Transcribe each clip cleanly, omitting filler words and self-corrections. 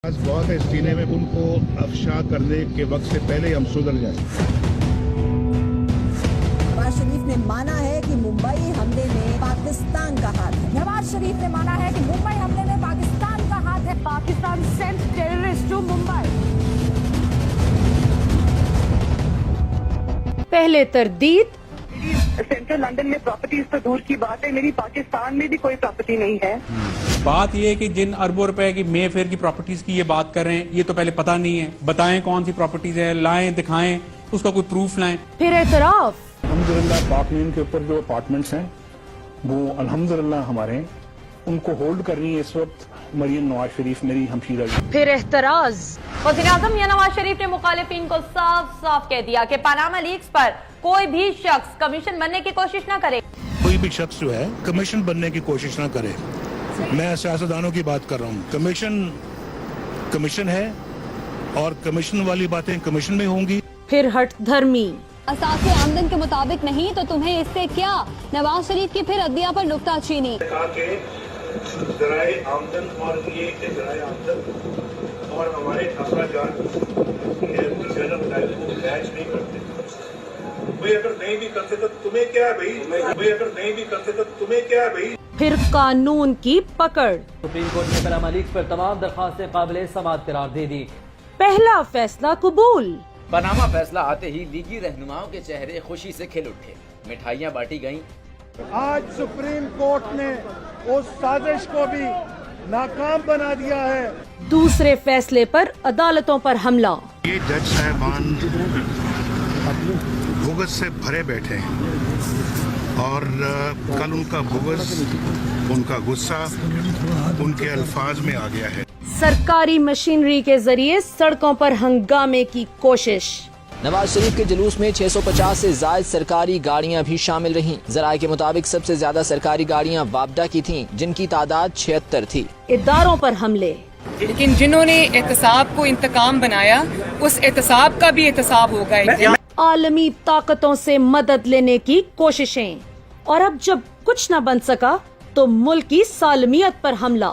बहुत है इस सीने में, उनको अफशा करने के वक्त से पहले ही हम सुधर जाएं। नवाज शरीफ ने माना है कि मुंबई हमले में पाकिस्तान का हाथ है। नवाज शरीफ ने माना है कि मुंबई हमले में पाकिस्तान का हाथ है। Pakistan sent terrorist to Mumbai. पहले तरदीद सेंट्रल लंदन में प्रॉपर्टीज तो दूर की बात है, मेरी पाकिस्तान में भी कोई प्रॉपर्टी नहीं है। बात ये है कि जिन अरबों रुपए की मे फेयर की प्रॉपर्टीज की ये बात कर रहे हैं, ये तो पहले पता नहीं है। बताएं कौन सी प्रॉपर्टीज है, लाएं, दिखाएं, उसका कोई प्रूफ लाएं। फिर एतराफ अल्हम्दुलिल्लाह पार्कलैंड के ऊपर जो अपार्टमेंट्स हैं वो अल्हम्दुलिल्लाह हमारे हैं, उनको होल्ड कर रही है इस वक्त मरियम नवाज शरीफ मेरी हमशीरा जी। फिर एहतराज वज़ीर-ए-आज़म मियां नवाज शरीफ ने मुखालिफिन को साफ साफ कह दिया कि पनामा लीक्स पर कोई भी शख्स कमीशन बनने की कोशिश न करे। कोई भी शख्स जो है कमीशन बनने की कोशिश ना करे। मैं सियासतदानों की बात कर रहा हूँ। कमीशन है और कमीशन वाली बातें कमीशन में होंगी। फिर हट धर्मी असासे आमदन के मुताबिक नहीं तो तुम्हें इससे क्या। नवाज शरीफ की फिर अदलिया पर नुक्ताचीनी। ज़राए आमदन और ये ज़राए आमदन और हमारे अखराजात को मैच नहीं करते। भाई अगर नहीं भी करते तो तुम्हें क्या है भाई। फिर कानून की पकड़। सुप्रीम कोर्ट ने पनामा लीक्स पर तमाम दरखास्तें काबिल समाअत करार दे दी। पहला फैसला कबूल। पनामा फैसला आते ही लीगी रहनुमाओं के चेहरे खुशी से खिल उठे, मिठाइयाँ बांटी गईं। आज सुप्रीम कोर्ट ने उस साजिश को भी नाकाम बना दिया है। दूसरे फैसले पर अदालतों पर हमला। ये जज साहबान बुग़्ज़ से भरे बैठे हैं और कल उनका बुग़्ज़, उनका गुस्सा उनके अल्फाज में आ गया है। सरकारी मशीनरी के जरिए सड़कों पर हंगामे की कोशिश। नवाज शरीफ के जुलूस में 650 से ज्यादा सरकारी गाड़ियां भी शामिल रहीं। ज़राए के मुताबिक सबसे ज्यादा सरकारी गाड़ियां वापडा की थीं, जिनकी तादाद 76 थी। इदारों पर हमले। लेकिन जिन्होंने एहतसाब को इंतकाम बनाया, उस एहतसाब का भी एहतसाब होगा। आलमी ताकतों से मदद लेने की कोशिशें, और अब जब कुछ न बन सका तो मुल्क की सालमियत पर हमला।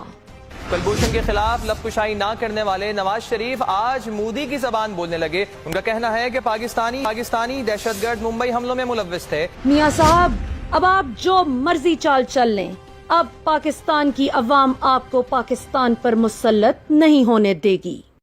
कुलभूषण के खिलाफ लबकुशाई ना करने वाले नवाज शरीफ आज मोदी की जबान बोलने लगे। उनका कहना है कि पाकिस्तानी दहशतगर्द मुंबई हमलों में मुलव्विस थे। मियां साहब, अब आप जो मर्जी चाल चल लें, अब पाकिस्तान की अवाम आपको पाकिस्तान पर मुसल्लत नहीं होने देगी।